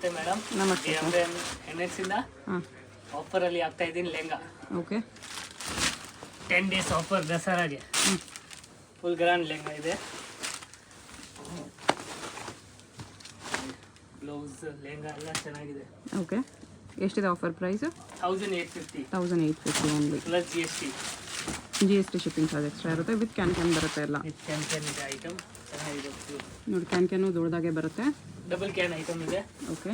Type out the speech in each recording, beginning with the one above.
ನಮಸ್ತೆ ಮೇಡಮ್. ನಮಸ್ತೆ ಸರ್. NX-ಇಂದ ಹಾಂ ಆಫರಲ್ಲಿ ಆಗ್ತಾ ಇದ್ದೀನಿ ಲೆಹಂಗಾ. ಓಕೆ 10 ಡೇಸ್ ಆಫರ್ ದಸರಾಗೆ. ಫುಲ್ ಗ್ರ್ಯಾಂಡ್ ಲೆಹಂಗಾ ಇದೆ. ಬ್ಲೌಸ್ ಲೆಹಂಗಾ ಎಲ್ಲ ಚೆನ್ನಾಗಿದೆ. ಓಕೆ ಎಷ್ಟಿದೆ offer price? 1850 1850 only plus GST shipping charge extra ಇರುತ್ತೆ. ವಿತ್ ಕ್ಯಾನ್ ಬರುತ್ತೆ ಎಲ್ಲ. ವಿತ್ ಕ್ಯಾನ್ ಇದೆ ಐಟಮ್ ಚೆನ್ನಾಗಿದೆ. ನೋಡಿ ಕ್ಯಾನು ದೊಡ್ಡದಾಗೆ ಬರುತ್ತೆ. ಡಬಲ್ ಕ್ಯಾನ್ ಐಟಮ್ ಇದೆ. ಓಕೆ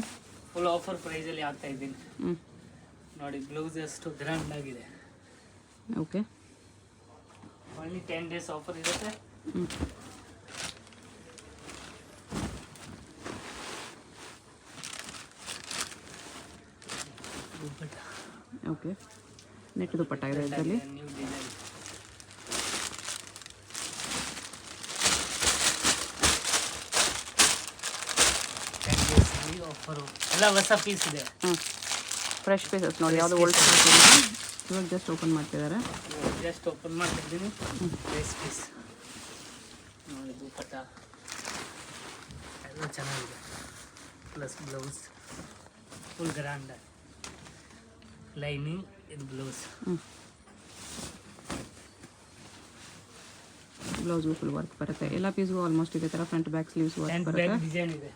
ಫುಲ್ ಆಫರ್ ಪ್ರೈಸಲ್ಲಿ ಆಗ್ತಾ ಇದ್ದೀನಿ. ನೋಡಿ ಬ್ಲೌಸ್ ಎಷ್ಟು ಗ್ರ್ಯಾಂಡ್ ಆಗಿದೆ. ಓಕೆ ಓನ್ಲಿ 10 ಡೇಸ್ ಆಫರ್ ಇರುತ್ತೆ. ಓಕೆ ನೆಟ್ ದುಪ್ಪಟ್ಟ ಇದೆ ಇದರಲ್ಲಿ. ನ್ಯೂ ಡಿಸೈನ್ ಆಫರು ಎಲ್ಲ ಹೊಸ ಪೀಸ್ ಇದೆ. ಫ್ರೆಶ್ ಪೀಸಸ್ ನೋಡಿ, ಯಾವುದು ಓಲ್ಡ್ ಇವಾಗ ಜಸ್ಟ್ ಓಪನ್ ಮಾಡ್ತಿದ್ದಾರೆ. ಜಸ್ಟ್ ಓಪನ್ ಮಾಡ್ತಿದ್ದೀನಿ. ಬೇಸ್ ಪೀಸ್ ನೋಡಿ, ದುಪ್ಪಟ್ಟ ಎಲ್ಲ ಚೆನ್ನಾಗಿದೆ. Plus blouse full grand lining, ಇದು ಬ್ಲೌಸ್. ಬ್ಲೌಸ್ಗೂ ಫುಲ್ ವರ್ಕ್ ಬರುತ್ತೆ. ಎಲ್ಲ ಪೀಸ್ಗೂ ಆಲ್ಮೋಸ್ಟ್ ಇದೇ ಥರ ಫ್ರಂಟ್ ಬ್ಯಾಕ್ ಸ್ಲೀವ್ಸ್ ವರ್ಕ್ ಬರುತ್ತೆ. ಡಿಸೈನ್ ಇದೆ.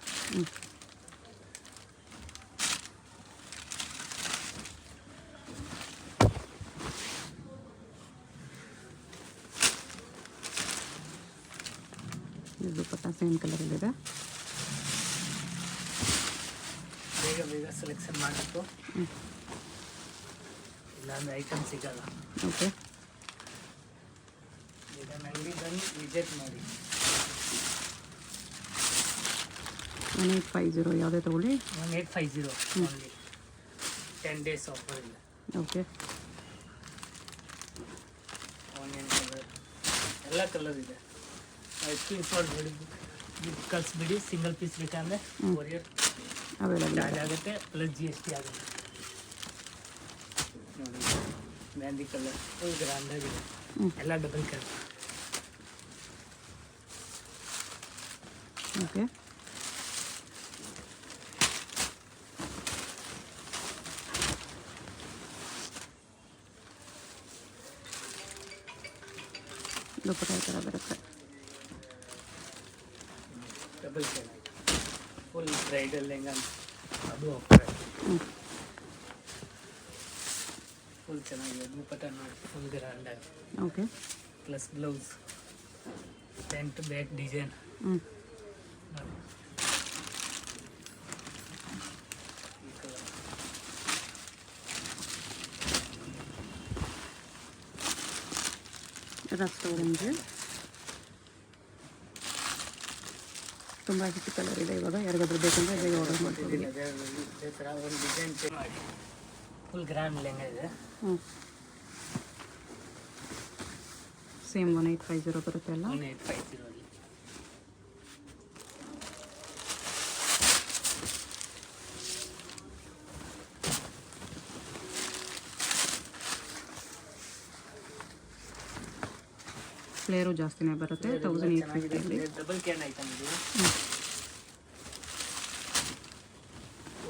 ಇದು ಪಟ್ಟ ಸೇಮ್ ಕಲರಲ್ಲಿದೆ. ಬೇಗ ಬೇಗ ಸೆಲೆಕ್ಷನ್ ಮಾಡಬೇಕು, ಇಲ್ಲಾಂದರೆ ಐಟಮ್ ಸಿಗಲ್ಲ. ಓಕೆ ಈಗ ನನಗೆ ಬಂದು ವಿಸಿಟ್ ಮಾಡಿ. 1850 ಯಾವುದೇ ತೊಗೊಳ್ಳಿ 1850 ಓನ್ಲಿ 10 ಡೇಸ್ ಆಫರ್ ಇಲ್ಲ. ಓಕೆ ಆನಿಯನ್ ಕಲರ್ ಎಲ್ಲ ಕಲರ್ ಇದೆ. ಸ್ಕ್ರೀನ್ ಶಾಟ್ ಮಾಡಿ ಕಳಿಸ್ಬಿಡಿ. ಸಿಂಗಲ್ ಪೀಸ್ ಬೇಕಂದರೆ ಕೊರಿಯರ್ ಅವೈಲೇಬಲ್ ಚಾರ್ಜ್ ಆಗುತ್ತೆ, ಪ್ಲಸ್ GST ಆಗುತ್ತೆ. ನೋಡಿ ಮೆಹಂದಿ ಕಲರ್ ಫುಲ್ ಗ್ರ್ಯಾಂಡ್ ಆಗಿದೆ. ಎಲ್ಲ ಡಬಲ್ ಕಲರ್. ಓಕೆ ದುಪ್ಪಟ್ಟ ಈ ಥರ ಬರುತ್ತೆ. Double colour full bridal lehenga, ಅದು ಆಫರ್. ಫುಲ್ ಚೆನ್ನಾಗಿದೆ. ದುಪ್ಪಟ್ಟ ನೋಡಿ ಫುಲ್ ಗ್ರ್ಯಾಂಡ್ ಆಗಿದೆ. Okay plus blouse front back design. ಈ ಕಲರ್ ರಸ್ಟ್ ಆರೆಂಜ್ ತುಂಬ ಹೆಚ್ಚು ಕಲರ್ ಇದೆ. ಇವಾಗ ಯಾರಿಗಾದ್ರೂ ಬೇಕಂದರೆ ಬೇಗ ಆರ್ಡರ್ ಮಾಡ್ತೀವಿ. ಇದೇ ಥರ ಒಂದು ಡಿಸೈನ್ ಚೇಂಜ್ ಮಾಡಿ. ಫುಲ್ ಗ್ರ್ಯಾಂಡ್ ಲೆಹಂಗಾ ಇದೆ. ಸೇಮ್ 1850 ಬರುತ್ತೆ ಎಲ್ಲ. 1850 ಅಲ್ಲಿ ಫ್ಲೇರು ಜಾಸ್ತಿನೇ ಬರುತ್ತೆ. 1850 ಡಬಲ್ ಕ್ಯಾನ್ ಐಟಮ್ ಇದೆ.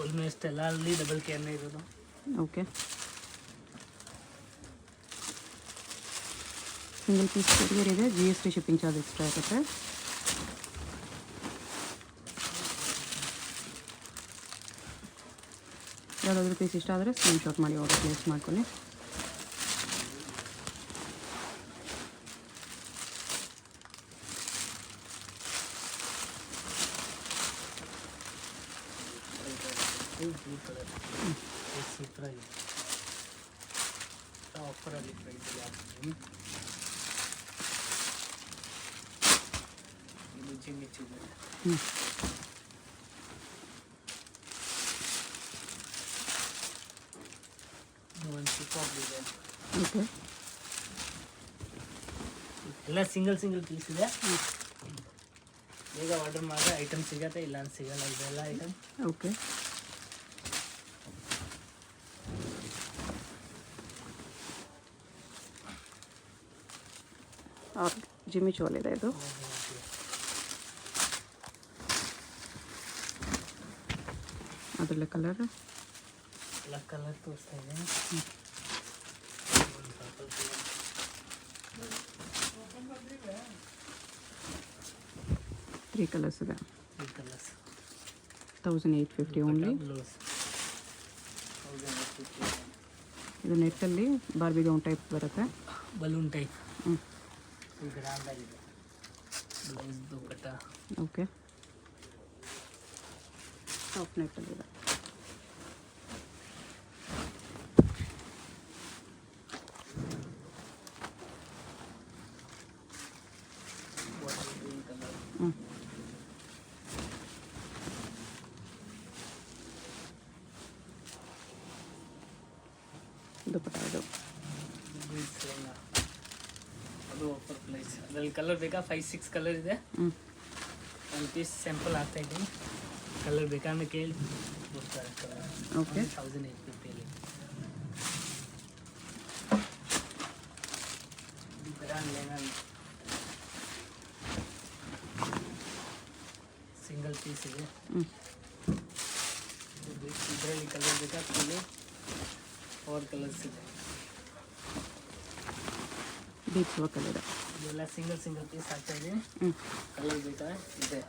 ಆಲ್ಮೋಸ್ಟ್ ಎಲ್ಲ ಅಲ್ಲಿ ಡಬಲ್ ಕ್ಯಾನ್ ಇರೋದು. ಓಕೆ ಸಿಂಗಲ್ ಪೀಸ್ ಕೊರಿಯರ್ ಇದೆ. GST ಶಿಪ್ಪಿಂಗ್ ಚಾರ್ಜ್ ಎಕ್ಸ್ಟ್ರಾ ಇರುತ್ತೆ. ಯಾವುದಾದ್ರೂ ಪೀಸ್ ಇಷ್ಟ ಆದರೆ ಸ್ಕ್ರೀನ್ ಶಾಟ್ ಮಾಡಿ ಆರ್ಡರ್ ಪ್ಲೇಸ್ ಮಾಡ್ಕೊಳ್ಳಿ. ಬ್ಲೂ ಕಲರ್ ಸೂಪರ್ ಆಗಿದೆ. ಆಫರಲ್ಲಿ ಪ್ರೈಸಲ್ಲಿ ಹಾಕ್ತೀನಿ. ಇದು ಜಿಮ್ಮಿ ಚೂಬ್ ಒಂದು ಚಿಕ್ಕ ಇದೆ. ಓಕೆ ಎಲ್ಲ ಸಿಂಗಲ್ ಪೀಸ್ ಇದೆ. ಬೇಗ ಆರ್ಡರ್ ಮಾಡಿದ್ರೆ ಐಟಮ್ ಸಿಗತ್ತೆ, ಇಲ್ಲ ಅಂತ ಸಿಗಲ್ಲ. ಇದೆಲ್ಲ ಐಟಮ್ ಓಕೆ ಜಿಮ್ಮಿ ಚೋಲ್ ಇದೆ ಇದು. ಅದರಲ್ಲೇ ಕಲರ್ ಎಲ್ಲ ಕಲರ್ ತೋರಿಸ್ತಾ ಇದ್ದೀನಿ. 3 ಕಲರ್ಸ್ ಇದೆ. ಈ ಕಲರ್ಸ್ 1850 ಓನ್ಲಿ. ಬ್ಲೌಸ್ 1850. ಇದು ನೆಟ್ಟಲ್ಲಿ ಬಾರ್ಬಿ ಗೌನ್ ಟೈಪ್ ಬರುತ್ತೆ. ಬಲೂನ್ ಟೈಪ್ ಹ್ಞೂ ಗ್ರ್ಯಾಂಡ್ ಆಗಿದೆ. Blouse dupatta okay. ಸಾಫ್ಟ್ ನೆಟ್ಟಲ್ಲಿದೆ. Green colour. ಹ್ಞೂ ದುಪ್ಪಟ್ಟ ಇದು. ಅದು ಆಫರ್ ಪ್ರೈಸ್. ಅದರಲ್ಲಿ ಕಲರ್ ಬೇಕಾ? 5-6 ಕಲರ್ ಇದೆ. ಹ್ಞೂ ಒಂದು ಪೀಸ್ ಸ್ಯಾಂಪಲ್ ಆಗ್ತಾ ಇದ್ದೀನಿ. ಕಲರ್ ಬೇಕಾದ್ರೆ ಕೇಳಿ ಕೊಡ್ತಾರೆ ಕಲರ್. ಓಕೆ. 1850 ಸಿಂಗಲ್ ಪೀಸ್ ಇದೆ. ಹ್ಞೂ ಇದರಲ್ಲಿ ಕಲರ್ ಬೇಕಾ? 4 ಕಲರ್ಸ್ ಇದೆ. ಬೀಚ್ ವರ್ಕಲ್ಲಿದೆ. ಇದೆಲ್ಲ ಸಿಂಗಲ್ ಪೀಸ್ ಹಾಕ್ತಾ ಇದ್ದೀನಿ. ಹ್ಞೂ ಕಲರ್ ಬೇಕಾ? ಇದೆ.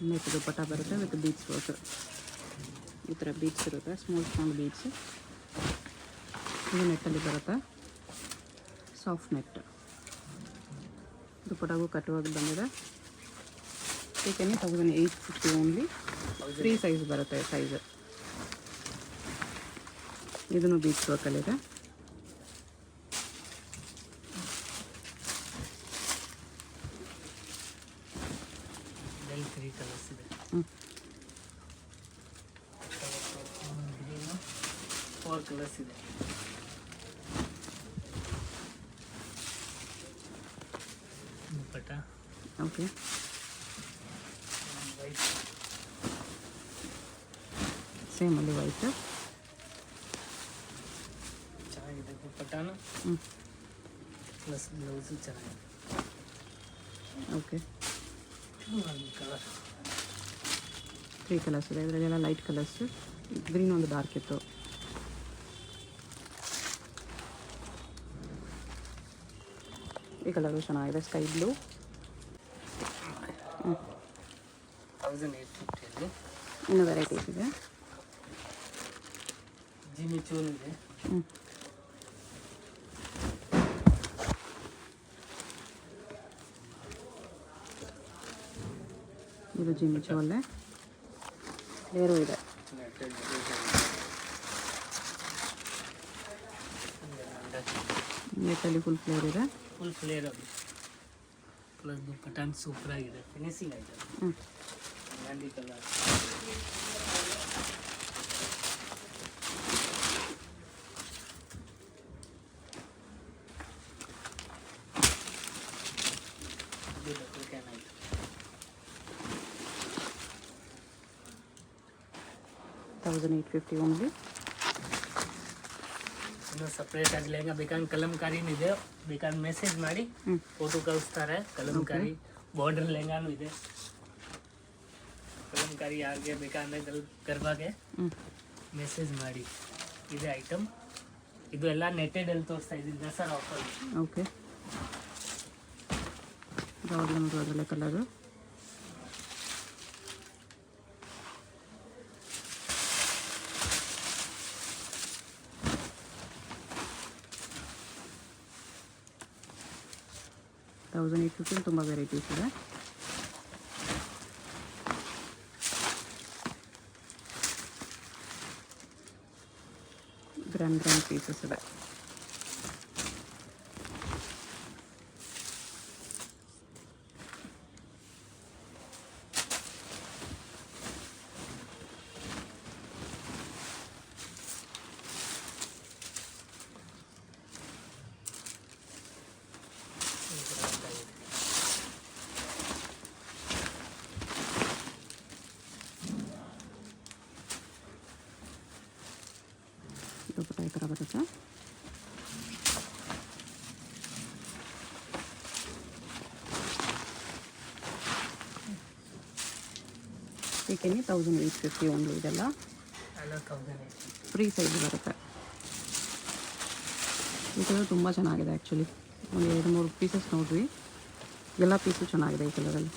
ನೆಟ್ ದುಪ್ಪಟ್ಟ ಬರುತ್ತೆ ವಿತ್ ಬೀಚ್ ವರ್ಕ್. ಈ ಥರ ಬೀಚ್ ಇರುತ್ತೆ, ಸ್ಮಾಲ್ ಬೀಚ್. ಇದು ನೆಟ್ಟಲ್ಲಿ ಬರುತ್ತೆ, ಸಾಫ್ಟ್ ನೆಟ್. ದುಪ್ಪಟ್ಟಾಗೂ ಕಟ್ಟುವಾಗಿ ಬಂದಿದೆ. ಏಕೆಂದರೆ 1850 ಓನ್ಲಿ. 3 ಸೈಜ್ ಬರುತ್ತೆ ಸೈಜ್. ಇದನ್ನು ಬೀಚ್ ವರ್ಕಲ್ಲಿದೆ. ಇದರಲ್ಲಿ 3 ಕಲರ್ಸ್ ಇದೆ. ಹ್ಞೂ ಗ್ರೀನು 4 ಕಲರ್ಸ್ ಇದೆ. ದುಪ್ಪಟ್ಟ ಓಕೆ. ವೈಟ್ ಸೇಮ್ ಅಲ್ಲಿ ವೈಟ್. ಚೆನ್ನಾಗಿದೆ ದುಪ್ಪಟ್ಟನು. ಹ್ಞೂ ಪ್ಲಸ್ ಬ್ಲೌಸು ಚೆನ್ನಾಗಿದೆ. ಓಕೆ. ಒಂದು ಕಲರ್ 3 ಕಲರ್ಸ್ ಇದೆ. ಇದರಲ್ಲೆಲ್ಲ ಲೈಟ್ ಕಲರ್ಸ್. ಗ್ರೀನ್ ಒಂದು ಡಾರ್ಕ್ ಇತ್ತು. ಈ ಕಲರು ಚೆನ್ನಾಗಿದೆ, ಸ್ಕೈ ಬ್ಲೂ. 1850 ಇನ್ನೂ ವೆರೈಟೀಸ್ ಇದೆ. ಜಿಮ್ಮಿ ಚೂನ್ ಇದೆ. ಹ್ಞೂ ಇದು ಜಿಮ್ಮಿ ಚೋಲೆ. ಲೇರು ಇದೆ. ನೆಟ್ಟಲ್ಲಿ ಫುಲ್ ಫ್ಲೇರ್ ಇದೆ. ಫುಲ್ ಫ್ಲೇರ್ ಅದು. ಪ್ಲಸ್ ದುಪ್ಪಟ್ಟನ್ ಸೂಪರ್ ಆಗಿದೆ. ಫಿನಿಶಿಂಗ್ ಆಯ್ತು. ಹ್ಞೂ ಗಾಂಧಿ ಕಲರ್. ಇದು ಡಬಲ್ ಕ್ಯಾನ್ ಆಯ್ತು. $1850 ಓನ್ಲಿ. ಇನ್ನು ಸಪ್ರೇಟ್ ಆಗಿ ಲೆಹಂಗಾ ಬೇಕಾದ್ರೆ ಕಲಂಕಾರಿನೂ ಇದೆ. ಬೇಕಾದ್ರೆ ಮೆಸೇಜ್ ಮಾಡಿ ಹ್ಞೂ ಫೋಟೋ ಕಳಿಸ್ತಾರೆ. ಕಲಂಕಾರಿ ಬಾರ್ಡರ್ ಲೆಹಂಗಾನು ಇದೆ. ಕಲಂಕಾರಿ ಯಾರಿಗೆ ಬೇಕಾದ್ರೆ ಗರ್ಭಾಗೆ ಹ್ಞೂ ಮೆಸೇಜ್ ಮಾಡಿ. ಇದೆ ಐಟಮ್. ಇದು ಎಲ್ಲ ನೆಟ್ಟೆಡಲ್ಲಿ ತೋರಿಸ್ತಾ ಇದ್ದೀನಿ ದಸರಾ ಆಫರ್. ಓಕೆ. ಯಾವಾಗಲೂ ನೋಡು ಅದರಲ್ಲೇ ಕಲರು. $1850 ತುಂಬ ವೆರೈಟೀಸ್ ಇದೆ. ಗ್ರ್ಯಾಂಡ್ ಪೀಸಸ್ ಇದೆ. ದುಪ್ಪಟ್ಟ ಈ ಥರ ಬರುತ್ತೆ. ಏಕೆನಿ 1850 ಓನ್ಲಿ ಇದೆಲ್ಲ ಎಲ್ಲ 1850. ಫ್ರೀ ಸೈಜ್ ಬರುತ್ತೆ. ಈ ಕಲರ್ ತುಂಬ ಚೆನ್ನಾಗಿದೆ ಆ್ಯಕ್ಚುಲಿ. ಒಂದು 2-3 ಪೀಸಸ್ ನೋಡ್ರಿ, ಎಲ್ಲ ಪೀಸು ಚೆನ್ನಾಗಿದೆ ಈ ಕಲರಲ್ಲಿ.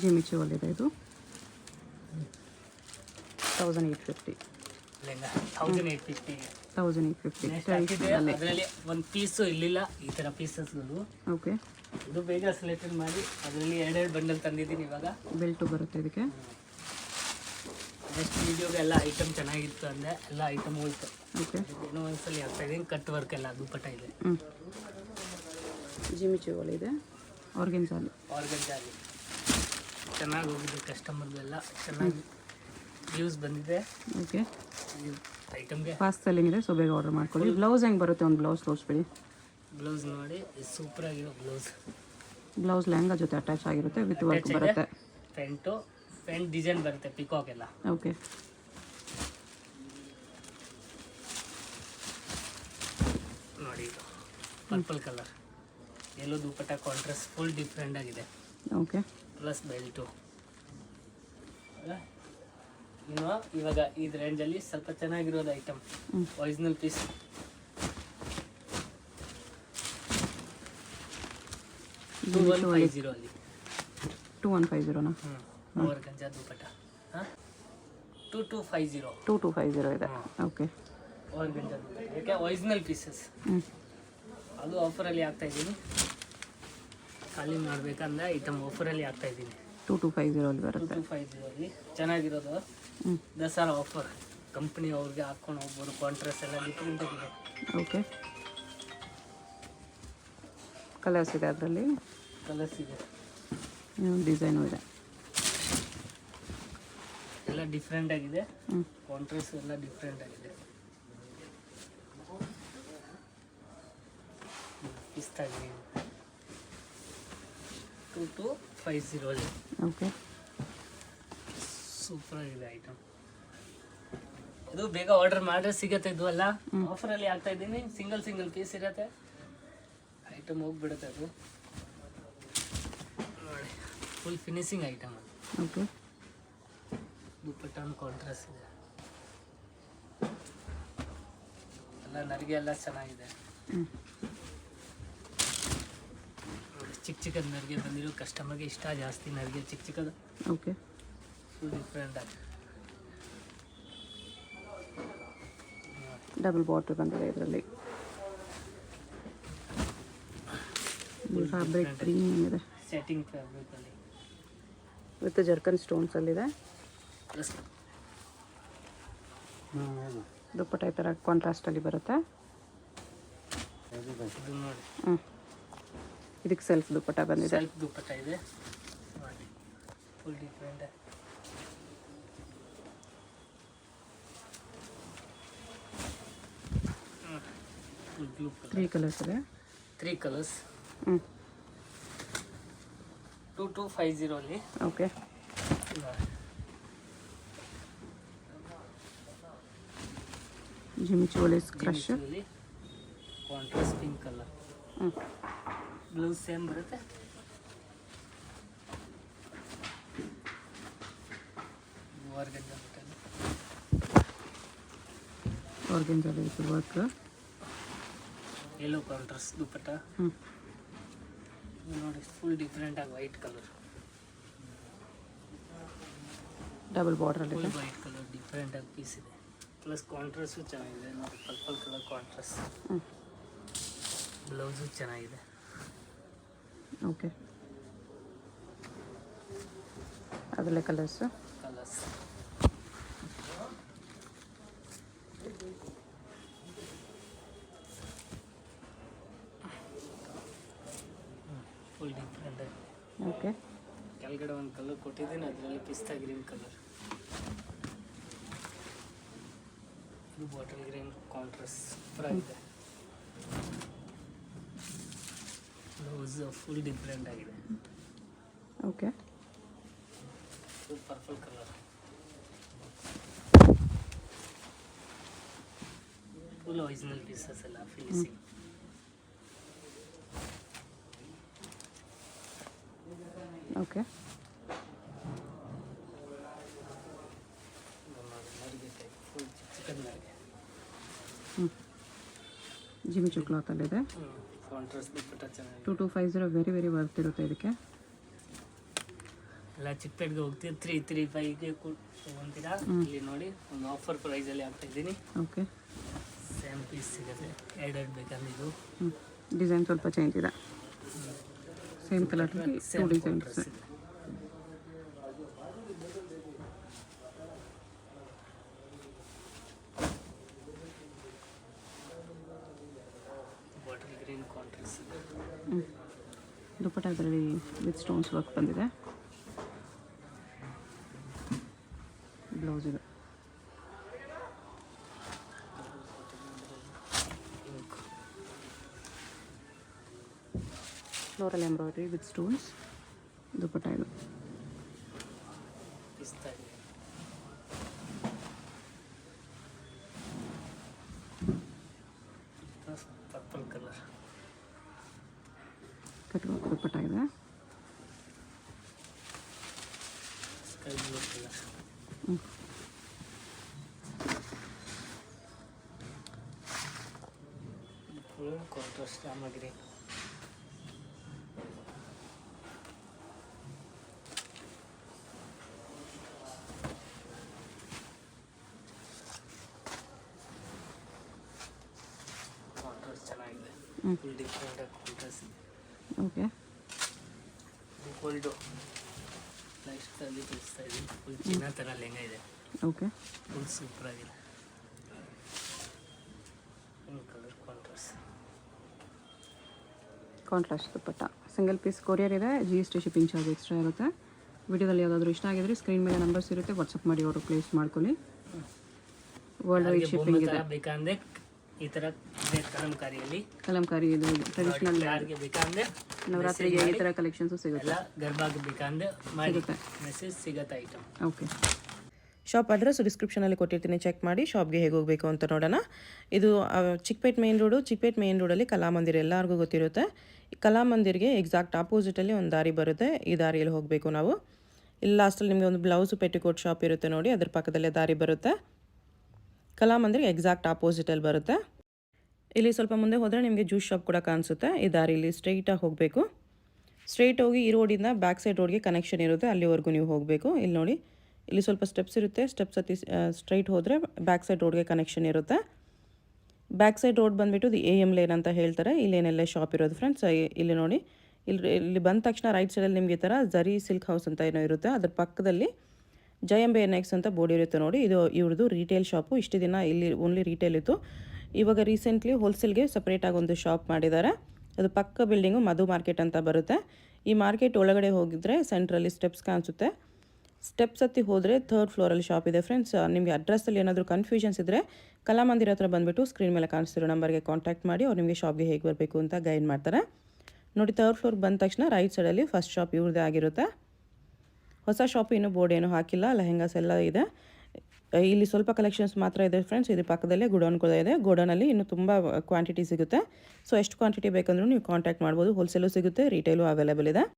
ಜಿಮಿಚು ಅಲ್ಲಿದೆ ಇದು 1850. ಲೆಹಂಗಾ 1850. 1850 ನೆಕ್ಸ್ಟ್ ಹಾಕಿದೆ ಅದರಲ್ಲಿ ಒಂದು ಪೀಸು ಇರಲಿಲ್ಲ ಈ ಥರ ಪೀಸಸ್ಗಳು. ಓಕೆ. ಇದು ಬೇಗ ಸೆಲೆಕ್ಟೆಡ್ ಮಾಡಿ ಅದರಲ್ಲಿ 2 ಬಂಡಲ್ ತಂದಿದ್ದೀನಿ ಇವಾಗ. ಬೆಲ್ಟು ಬರುತ್ತೆ ಇದಕ್ಕೆ. ನೆಕ್ಸ್ಟ್ ವೀಡಿಯೋಗೆ ಎಲ್ಲ ಐಟಮ್ ಚೆನ್ನಾಗಿತ್ತು ಅಂದರೆ ಎಲ್ಲ ಐಟಮ್ ಹೋಯ್ತು. ಓಕೆ. ಇನ್ನೂ ಒಂದ್ಸಲ ಆಗ್ತಾ ಇದ್ದೀನಿ. ಕಟ್ ವರ್ಕ್ ಎಲ್ಲ ದುಪ್ಪಟ್ಟ ಇದೆ. ಜಿಮಿಚು ಇದೆ ಆರ್ಗೆನ್ಜಾಲಿ. ಆರ್ಗಂಜಾಲಿ ಚೆನ್ನಾಗಿ ಹೋಗಿದೆ, ಕಸ್ಟಮರ್ಗೆಲ್ಲ ಚೆನ್ನಾಗಿ ವ್ಯೂಸ್ ಬಂದಿದೆ. ಓಕೆ. ಈ ಐಟಮ್ಗೆ ಫಾಸ್ಟ್ ಸೆಲ್ಲಿಂಗ್ ಇದೆ, ಸೊ ಬೇಗ ಆರ್ಡರ್ ಮಾಡ್ಕೊಳ್ಳಿ. ಬ್ಲೌಸ್ ಹೆಂಗೆ ಬರುತ್ತೆ, ಒಂದು ಬ್ಲೌಸ್ ತೋರಿಸ್ಬಿಡಿ. ಬ್ಲೌಸ್ ನೋಡಿ, ಸೂಪರಾಗಿರೋ ಬ್ಲೌಸ್. ಬ್ಲೌಸ್ ಲೆಹಂಗಾ ಜೊತೆ ಅಟ್ಯಾಚ್ ಆಗಿರುತ್ತೆ, ವಿತ್ ವರ್ಕ್ ಬರುತ್ತೆ. ಫ್ರಂಟ್ ಡಿಸೈನ್ ಬರುತ್ತೆ, ಪಿಕಾಕ್ ಎಲ್ಲ. ಓಕೆ. ನೋಡಿ ಇದು ಪರ್ಪಲ್ ಕಲರ್, ಎಲ್ಲೋ ದುಪ್ಪಟ್ಟ ಕಾಂಟ್ರಾಸ್ಟ್ ಫುಲ್ ಡಿಫ್ರೆಂಟ್ ಆಗಿದೆ. ಓಕೆ. Plus belt. ಇನ್ನು ಇವಾಗ ಈ ರೇಂಜಲ್ಲಿ ಸ್ವಲ್ಪ ಚೆನ್ನಾಗಿರೋದು ಐಟಮ್, ಒರಿಜಿನಲ್ ಪೀಸ್. ಅಲ್ಲಿ 2150ನಾ? ಗಂಜಾ ದುಪ್ಪಟ್ಟ 2250. 2250 ಇದೆ. ಓಕೆ. ಗಂಜಾ ದುಪ್ಪಟ್ಟ ಯಾಕೆ ಒರಿಜಿನಲ್ ಪೀಸಸ್. ಅದು ಆಫರಲ್ಲಿ ಆಗ್ತಾ ಇದ್ದೀನಿ, ಖಾಲಿ ಮಾಡಬೇಕಂದ್ರೆ ಐಟಮ್ ಆಫರಲ್ಲಿ ಆಗ್ತಾ ಇದ್ದೀನಿ. 2250 ಅಲ್ಲಿ ಬರುತ್ತೆ. 2250 ಚೆನ್ನಾಗಿರೋದು. ದಸರಾ ಆಫರ್, ಕಂಪ್ನಿ ಅವ್ರಿಗೆ ಹಾಕ್ಕೊಂಡು ಹೋಗ್ಬೋದು. ಕಾಂಟ್ರಾಸ್ಟ್ ಎಲ್ಲ ಡಿಫ್ರೆಂಟ್ ಆಗಿದೆ. ಓಕೆ. ಕಲರ್ಸ್ ಇದೆ ಅದರಲ್ಲಿ, ಕಲರ್ಸ್ ಇದೆ, ಡಿಸೈನು ಇದೆ, ಎಲ್ಲ ಡಿಫ್ರೆಂಟ್ ಆಗಿದೆ. ಕಾಂಟ್ರಾಸ್ಟ್ ಎಲ್ಲ ಡಿಫ್ರೆಂಟ್ ಆಗಿದೆ. ಪಿಸ್ತಾ ಗ್ರೀನ್ 2250. ಓಕೆ. ಸೂಪರ್ ಆಗಿದೆ ಐಟಮ್. ಇದು ಬೇಗ ಆರ್ಡರ್ ಮಾಡಿದ್ರೆ ಸಿಗತ್ತೆ. ಇದು ಅಲ್ಲ ಆಫರಲ್ಲಿ ಆಗ್ತಾ ಇದ್ದೀನಿ. ಸಿಂಗಲ್ ಪೀಸ್ ಇರತ್ತೆ, ಐಟಮ್ ಹೋಗ್ಬಿಡುತ್ತೆ. ಅದು ನೋಡಿ, ಫುಲ್ ಫಿನಿಶಿಂಗ್ ಐಟಮ್ ಅದು. ಓಕೆ. ದುಪ್ಪಟ್ಟ ಕಾಂಟ್ರಾಸ್ಟ್ ಇದೆ, ಎಲ್ಲ ನರಿಗೆ ಎಲ್ಲ ಚೆನ್ನಾಗಿದೆ. ಚಿಕ್ಕದ ನರಿಗೆ ಬಂದಿರೋ ಕಸ್ಟಮರ್ಗೆ ಇಷ್ಟ ಜಾಸ್ತಿ. ನರಿಗೆ ಚಿಕ್ಕದು. ಓಕೆ. ಫುಲ್ ಡಿಫ್ರೆಂಟ್ ಆಗಿ ಡಬಲ್ ಬಾರ್ಡರ್ ಬಂದಿದೆ ಇದರಲ್ಲಿ. ಫ್ಯಾಬ್ರಿಕ್ ಪ್ರೀಮಿಯಮ್ ಇದೆ, ಸೆಟ್ಟಿಂಗ್ ಫ್ಯಾಬ್ರಿಕಲ್ಲಿ ವಿತ್ ಜರ್ಕನ್ ಸ್ಟೋನ್ಸಲ್ಲಿದೆ. ಪ್ಲಸ್ ದುಪ್ಪಟ್ಟ ಈ ಥರ ಕಾಂಟ್ರಾಸ್ಟಲ್ಲಿ ಬರುತ್ತೆ. ಇದು ನೋಡಿ, ಇದಕ್ಕೆ ಸೆಲ್ಫ್ ದುಪ್ಪಟ್ಟ ಬಂದಿದೆ. ಸೆಲ್ಫ್ ದುಪ್ಪಟ್ಟ ಇದೆ ನೋಡಿ, full different. Full blue colour. 3 colours ಇದೆ. 3 ಕಲರ್ಸ್. 2250 ಅಲ್ಲಿ. ಓಕೆ. ಜಿಮಿಚೋಲಿ crush, contrast pink colour. Blouse same ಬರುತ್ತೆ. ಆರ್ಗೆನ್ಜಾಲಿ with work. Yellow contrast dupatta. ನೋಡಿ, ಫುಲ್ ಡಿಫ್ರೆಂಟ್ ಆಗಿ ವೈಟ್ ಕಲರ್, ಡಬಲ್ ಬಾರ್ಡರ್ ಇದೆ. ಫುಲ್ ವೈಟ್ ಕಲರ್ ಡಿಫ್ರೆಂಟ್ ಆಗಿ ಪೀಸ್ ಇದೆ. ಪ್ಲಸ್ ಕಾಂಟ್ರಾಸ್ಟು ಚೆನ್ನಾಗಿದೆ ನೋಡಿ, ಪರ್ಪಲ್ ಕಲರ್ ಕಾಂಟ್ರಾಸ್ಟ್. ಬ್ಲೌಸು ಚೆನ್ನಾಗಿದೆ. ಓಕೆ. ಅದರಲ್ಲೇ ಕಲರ್ಸ್. ಫುಲ್ ಡಿಫ್ರೆಂಟ್ ಆಗಿ. ಓಕೆ. ಕೆಳಗಡೆ ಒಂದು ಕಲರ್ ಕೊಟ್ಟಿದ್ದೀನಿ, ಅದರಲ್ಲಿ ಪಿಸ್ತಾ ಗ್ರೀನ್ ಕಲರ್. ಇದು ಬಾಟಲ್ ಗ್ರೀನ್ ಕಾಂಟ್ರಾಸ್ಟ್ ಸೂಪರ್ ಆಗಿದೆ. ಬ್ಲೌಸ್ ಫುಲ್ ಡಿಫ್ರೆಂಟ್ ಆಗಿದೆ. Okay. Full purple colour, full full original pieces ಎಲ್ಲ ಫಿನಿಶಿಂಗ್. ಓಕೆ. ಫುಲ್ ಚಿಕನ್ ನರಿಗೆ ಜಿಮ್ಮಿ ಚೂ ಕ್ಲಾತಲ್ಲಿದೆ. ಕಾಂಟ್ರಾಸ್ಟ್ ದುಪ್ಪಟ್ಟ ಚೆನ್ನಾಗಿ 2250 ವೆರಿ ವೆರಿ ವರ್ತ್ ಇರುತ್ತೆ ಇದಕ್ಕೆ. ಎಲ್ಲ ಚಿಕ್ಕಪೇಟ್ಗೆ ಹೋಗ್ತೀವಿ 335ಗೆ ತೊಗೊತೀರಾ. ಇಲ್ಲಿ ನೋಡಿ ಒಂದು ಆಫರ್ ಪ್ರೈಸಲ್ಲಿ ಆಗ್ತಾ ಇದ್ದೀನಿ. ಓಕೆ. ಸೇಮ್ ಪೀಸ್ ಸಿಗುತ್ತೆ. ಎರಡು ಬೇಕಂದ್ರೆ ಇದು ಡಿಸೈನ್ ಸ್ವಲ್ಪ ಚೇಂಜ್ ಇದೆ. Same colour 2 designs. Bottle green contrast ಇದೆ. ದುಪ್ಪಟ್ಟ ಅದರಲ್ಲಿ ವಿತ್ ಸ್ಟೋನ್ಸ್ ವರ್ಕ್ ಬಂದಿದೆ. ಬ್ಲೌಸ್ ಇದೆ. Floral embroidery with stones. Dupatta ಇದು ಪಿಸ್ತಾ ಇದೆ. ಪರ್ಪಲ್ ಕಲರ್ ಕಟ್ವರ್ಕ್ ದುಪ್ಪಟ್ಟ ಇದೆ. Sky blue colour. Full contrast ರಾಮ ಗ್ರೀನ್. ಕಾಂಟ್ರಾಸ್ಟ್ ಚೆನ್ನಾಗಿದೆ. ಫುಲ್ ಡಿಫ್ರೆಂಟ್ ಆಗಿ ಕಾಂಟ್ರಾಸ್ಟ್ ಇದೆ. ಓಕೆ. ಗೋಲ್ಡು ಲೈಫ್ಸ್ಟೈಲಿ ತೋರಿಸ್ತಾ ಇದ್ದೀನಿ. ಫುಲ್ ಚಿನ್ನ ಥರ ಲೆಂಗ ಇದೆ. ಓಕೆ. ಫುಲ್ ಸೂಪರ್ ಆಗಿದೆ. Colour contrast. Contrast dupatta. Single piece courier ಇದೆ. GST ಶಿಪ್ಪಿಂಗ್ ಚಾರ್ಜ್ ಎಕ್ಸ್ಟ್ರಾ ಇರುತ್ತೆ. ವಿಡಿಯೋದಲ್ಲಿ ಯಾವುದಾದ್ರೂ ಇಷ್ಟ ಆಗಿದ್ರೆ ಸ್ಕ್ರೀನ್ ಮೇಲೆ ನಂಬರ್ಸ್ ಇರುತ್ತೆ, ವಾಟ್ಸಪ್ ಮಾಡಿ ಆರ್ಡರ್ ಪ್ಲೇಸ್ ಮಾಡ್ಕೊಳ್ಳಿ. ವರ್ಲ್ಡ್ ವೈಡ್ ಶಿಪ್ಪಿಂಗ್ ಇದೆ. ಬೇಕಂದ್ರೆ ಈ ಥರ ಕಲಂಕಾರಿಯಲ್ಲಿ ಕಲಂಕಾರಿ ಇದು ಟ್ರೆಡಿಷನಲ್. ಯಾರಿಗೆ ಬೇಕಂದ್ರೆ ನವರಾತ್ರಿಗೆ ಈ ಥರ ಕಲೆಕ್ಷನ್ಸು ಸಿಗುತ್ತೆ. ಎಲ್ಲ ಗರ್ಭಾಗ ಬೇಕಂದ್ರೆ ಮಾಡಿ ಮೆಸೇಜ್ ಸಿಗುತ್ತೆ ಐಟಮ್. ಓಕೆ. ಶಾಪ್ ಅಡ್ರೆಸ್ ಡಿಸ್ಕ್ರಿಪ್ಷನಲ್ಲಿ ಕೊಟ್ಟಿರ್ತೀನಿ, ಚೆಕ್ ಮಾಡಿ ಶಾಪ್ಗೆ ಹೇಗೆ ಹೋಗಬೇಕು ಅಂತ ನೋಡೋಣ. ಇದು Chickpet main road. Chickpet main ರೋಡಲ್ಲಿ ಕಲಾಮಂದಿರ ಎಲ್ಲರಿಗೂ ಗೊತ್ತಿರುತ್ತೆ. ಕಲಾಮಂದಿರ್ಗೆ ಎಕ್ಸಾಕ್ಟ್ ಆಪೋಸಿಟಲ್ಲಿ ಒಂದು ದಾರಿ ಬರುತ್ತೆ. ಈ ದಾರಿಯಲ್ಲಿ ಹೋಗಬೇಕು ನಾವು. ಇಲ್ಲಿ ಲಾಸ್ಟಲ್ಲಿ ನಿಮಗೆ ಒಂದು ಬ್ಲೌಸು ಪೆಟಿಕೋಟ್ ಶಾಪ್ ಇರುತ್ತೆ ನೋಡಿ, ಅದ್ರ ಪಕ್ಕದಲ್ಲೇ ದಾರಿ ಬರುತ್ತೆ. ಕಲಾಮಂದಿರ್ಗೆ ಎಕ್ಸಾಕ್ಟ್ ಆಪೋಸಿಟಲ್ಲಿ ಬರುತ್ತೆ. ಇಲ್ಲಿ ಸ್ವಲ್ಪ ಮುಂದೆ ಹೋದರೆ ನಿಮಗೆ ಜ್ಯೂಸ್ ಶಾಪ್ ಕೂಡ ಕಾಣಿಸುತ್ತೆ. ಈ ದಾರಿಲಿ ಸ್ಟ್ರೈಟಾಗಿ ಹೋಗಬೇಕು. ಸ್ಟ್ರೈಟ್ ಹೋಗಿ ಈ ರೋಡಿಂದ ಬ್ಯಾಕ್ ಸೈಡ್ ರೋಡ್ಗೆ ಕನೆಕ್ಷನ್ ಇರುತ್ತೆ, ಅಲ್ಲಿವರೆಗೂ ನೀವು ಹೋಗಬೇಕು. ಇಲ್ಲಿ ನೋಡಿ, ಇಲ್ಲಿ ಸ್ವಲ್ಪ ಸ್ಟೆಪ್ಸ್ ಇರುತ್ತೆ. ಸ್ಟೆಪ್ಸ್ ಹತ್ತಿ ಸ್ಟ್ರೈಟ್ ಹೋದರೆ ಬ್ಯಾಕ್ ಸೈಡ್ ರೋಡ್ಗೆ ಕನೆಕ್ಷನ್ ಇರುತ್ತೆ. ಬ್ಯಾಕ್ ಸೈಡ್ ರೋಡ್ ಬಂದುಬಿಟ್ಟು ಇದು AM ಲೇನ್ ಅಂತ ಹೇಳ್ತಾರೆ. ಇಲ್ಲೇನೆಲ್ಲ ಶಾಪ್ ಇರೋದು ಫ್ರೆಂಡ್ಸ್. ಇಲ್ಲಿ ನೋಡಿ, ಇಲ್ಲಿ ಬಂದ ತಕ್ಷಣ ರೈಟ್ ಸೈಡಲ್ಲಿ ನಿಮಗೆ ಈ ಥರ ಜರಿ ಸಿಲ್ಕ್ ಹೌಸ್ ಅಂತ ಏನೋ ಇರುತ್ತೆ. ಅದ್ರ ಪಕ್ಕದಲ್ಲಿ ಜಯಂಬೆ ನೆಕ್ಸ್ ಅಂತ ಬೋರ್ಡ್ ಇರುತ್ತೆ ನೋಡಿ. ಇದು ಇವ್ರದ್ದು ರಿಟೇಲ್ ಶಾಪು. ಇಷ್ಟು ದಿನ ಇಲ್ಲಿ ಓನ್ಲಿ ರಿಟೇಲ್ ಇತ್ತು. ಇವಾಗ ರೀಸೆಂಟ್ಲಿ ಹೋಲ್ಸೇಲ್ಗೆ ಸಪ್ರೇಟಾಗಿ ಒಂದು ಶಾಪ್ ಮಾಡಿದ್ದಾರೆ. ಅದು ಪಕ್ಕ ಬಿಲ್ಡಿಂಗು ಮಧು ಮಾರ್ಕೆಟ್ ಅಂತ ಬರುತ್ತೆ. ಈ ಮಾರ್ಕೆಟ್ ಒಳಗಡೆ ಹೋಗಿದ್ರೆ ಸೆಂಟ್ರಲ್ಲಿ ಸ್ಟೆಪ್ಸ್ ಕಾಣಿಸುತ್ತೆ. ಸ್ಟೆಪ್ಸ್ ಹತ್ತಿ ಹೋದರೆ 3rd ಫ್ಲೋರಲ್ಲಿ ಶಾಪ್ ಇದೆ ಫ್ರೆಂಡ್ಸ್. ನಿಮಗೆ ಅಡ್ರೆಸ್ಸಲ್ಲಿ ಏನಾದರೂ ಕನ್ಫ್ಯೂಷನ್ಸ್ ಇದ್ದರೆ ಕಲಾಮಂದಿರ ಹತ್ರ ಬಂದುಬಿಟ್ಟು ಸ್ಕ್ರೀನ್ ಮೇಲೆ ಕಾಣಿಸ್ತಿರೋ ನಂಬರ್ಗೆ ಕಾಂಟ್ಯಾಕ್ಟ್ ಮಾಡಿ ಅವ್ರು ನಿಮಗೆ ಶಾಪ್ಗೆ ಹೇಗೆ ಬರಬೇಕು ಅಂತ ಗೈಡ್ ಮಾಡ್ತಾರೆ ನೋಡಿ. 3rd ಫ್ಲೋರ್ ಬಂದ ತಕ್ಷಣ ರೈಟ್ ಸೈಡಲ್ಲಿ ಫಸ್ಟ್ ಶಾಪ್ ಇವ್ರದ್ದೇ ಆಗಿರುತ್ತೆ. ಹೊಸ ಶಾಪ್ ಇನ್ನೂ ಬೋರ್ಡ್ ಏನೂ ಹಾಕಿಲ್ಲ. ಲೆಹೆಂಗಾಸ್ ಎಲ್ಲ ಇದೆ. ಇಲ್ಲಿ ಸ್ವಲ್ಪ ಕಲೆಕ್ಷನ್ಸ್ ಮಾತ್ರ ಇದೆ ಫ್ರೆಂಡ್ಸ್. ಇದ್ರ ಪಕ್ಕದಲ್ಲೇ ಗೋಡೌನ್ ಕೂಡ ಇದೆ. ಗೋಡೌನಲ್ಲಿ ಇನ್ನೂ ತುಂಬ ಕ್ವಾಂಟಿಟಿ ಸಿಗುತ್ತೆ. ಸೊ ಎಷ್ಟು ಕ್ವಾಂಟಿಟಿ ಬೇಕಂದ್ರೂ ನೀವು ಕಾಂಟ್ಯಾಕ್ಟ್ ಮಾಡ್ಬೋದು. ಹೋಲ್ಸೇಲು ಸಿಗುತ್ತೆ, ರಿಟೇಲು ಅವೈಲೇಬಲ್ ಇದೆ.